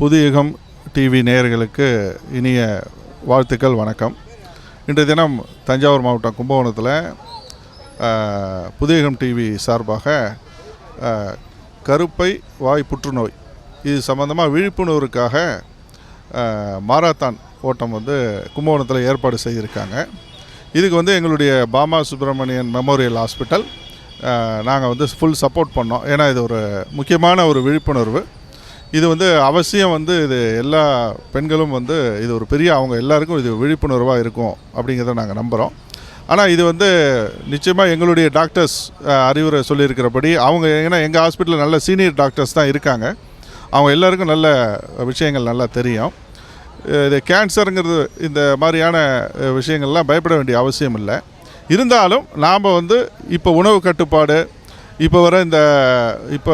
Puthuyugam TV நேயர்களுக்கு இனிய வாழ்த்துக்கள், வணக்கம். இன்றைய தினம் தஞ்சாவூர் மாவட்டம் கும்பகோணத்தில் புதுயுகம் டிவி சார்பாக கருப்பை வாய் புற்றுநோய் இது சம்பந்தமாக விழிப்புணர்வுக்காக மாரத்தான் ஓட்டம் கும்பகோணத்தில் ஏற்பாடு செய்திருக்காங்க. இதுக்கு எங்களுடைய பாமா சுப்பிரமணியன் மெமோரியல் ஹாஸ்பிட்டல் நாங்கள் ஃபுல் சப்போர்ட் பண்ணோம். ஏன்னா இது ஒரு முக்கியமான ஒரு விழிப்புணர்வு. இது அவசியம் இது எல்லா பெண்களும் இது ஒரு பெரிய அவங்க எல்லாருக்கும் இது விழிப்புணர்வாக இருக்கும் அப்படிங்கிறத நாங்கள் நம்புகிறோம். ஆனால் இது நிச்சயமாக எங்களுடைய டாக்டர்ஸ் அறிவுரை சொல்லியிருக்கிறபடி அவங்க ஏன்னா எங்கள் ஹாஸ்பிட்டலில் நல்ல சீனியர் டாக்டர்ஸ் தான் இருக்காங்க. அவங்க எல்லாருக்கும் நல்ல விஷயங்கள் நல்லா தெரியும். இது கேன்சருங்கிறது இந்த மாதிரியான விஷயங்கள்லாம் பயப்பட வேண்டிய அவசியம் இல்லை. இருந்தாலும் நாம் இப்போ உணவு கட்டுப்பாடு, இப்போ வர இப்போ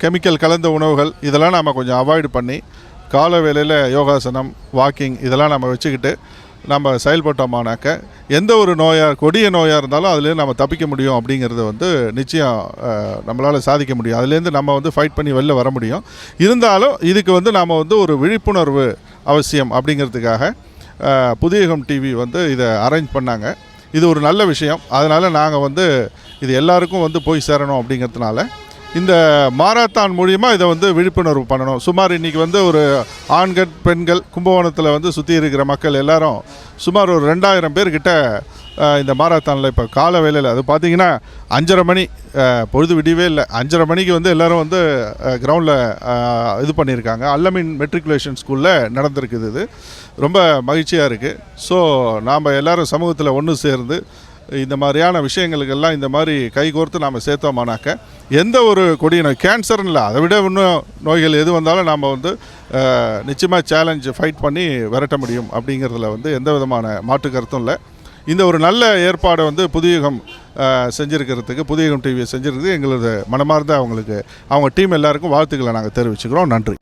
கெமிக்கல் கலந்த உணவுகள் இதெல்லாம் நம்ம கொஞ்சம் அவாய்டு பண்ணி கால வேளையில் யோகாசனம், வாக்கிங் இதெல்லாம் நம்ம வச்சுக்கிட்டு நம்ம செயல்பட்டோமானாக்க எந்த ஒரு கொடிய நோயாக இருந்தாலும் அதுலேருந்து நம்ம தப்பிக்க முடியும். அப்படிங்கிறது நிச்சயம் நம்மளால் சாதிக்க முடியும். அதுலேருந்து நம்ம ஃபைட் பண்ணி வெளில வர முடியும். இருந்தாலும் இதுக்கு நாம் ஒரு விழிப்புணர்வு அவசியம் அப்படிங்கிறதுக்காக புதுயுகம் டிவி இதை அரேஞ்ச் பண்ணாங்க. இது ஒரு நல்ல விஷயம். அதனால் நாங்கள் இது எல்லாருக்கும் போய் சேரணும் அப்படிங்கிறதுனால இந்த மாரத்தான் மூலிமா இதை விழிப்புணர்வு பண்ணணும். சுமார் இன்றைக்கி ஒரு ஆண்கள் பெண்கள் கும்பகோணத்தில் சுற்றி இருக்கிற மக்கள் எல்லாரும் சுமார் ஒரு 2000 பேர்கிட்ட இந்த மாரத்தானில் இப்போ கால வேளையில் அது பார்த்திங்கன்னா 5:30 மணி பொழுது விடியவே இல்லை. 5:30 மணிக்கு எல்லோரும் கிரவுண்டில் இது பண்ணியிருக்காங்க. அல்லமின் மெட்ரிகுலேஷன் ஸ்கூலில் நடந்திருக்குது. இது ரொம்ப மகிழ்ச்சியாக இருக்குது. ஸோ நாம் எல்லோரும் சமூகத்தில் ஒன்று சேர்ந்து இந்த மாதிரியான விஷயங்களுக்கெல்லாம் இந்த மாதிரி கைகோர்த்து நாம் சேர்த்தோமானாக்க எந்த ஒரு கொடிய நோய் கேன்சர்னு இல்லை, அதை விட இன்னும் நோய்கள் எது வந்தாலும் நாம் நிச்சயமாக சேலஞ்சு ஃபைட் பண்ணி விரட்ட முடியும். அப்படிங்கிறதுல எந்த விதமான மாற்று கருத்தும் இல்லை. இந்த ஒரு நல்ல ஏற்பாடை புதுயுகம் செஞ்சுருக்கிறதுக்கு புதுயுகம் டிவியை செஞ்சுருக்கிறது எங்களது மனமார்ந்த அவங்க டீம் எல்லாருக்கும் வாழ்த்துக்களை நாங்கள் தெரிவிச்சுக்கிறோம். நன்றி.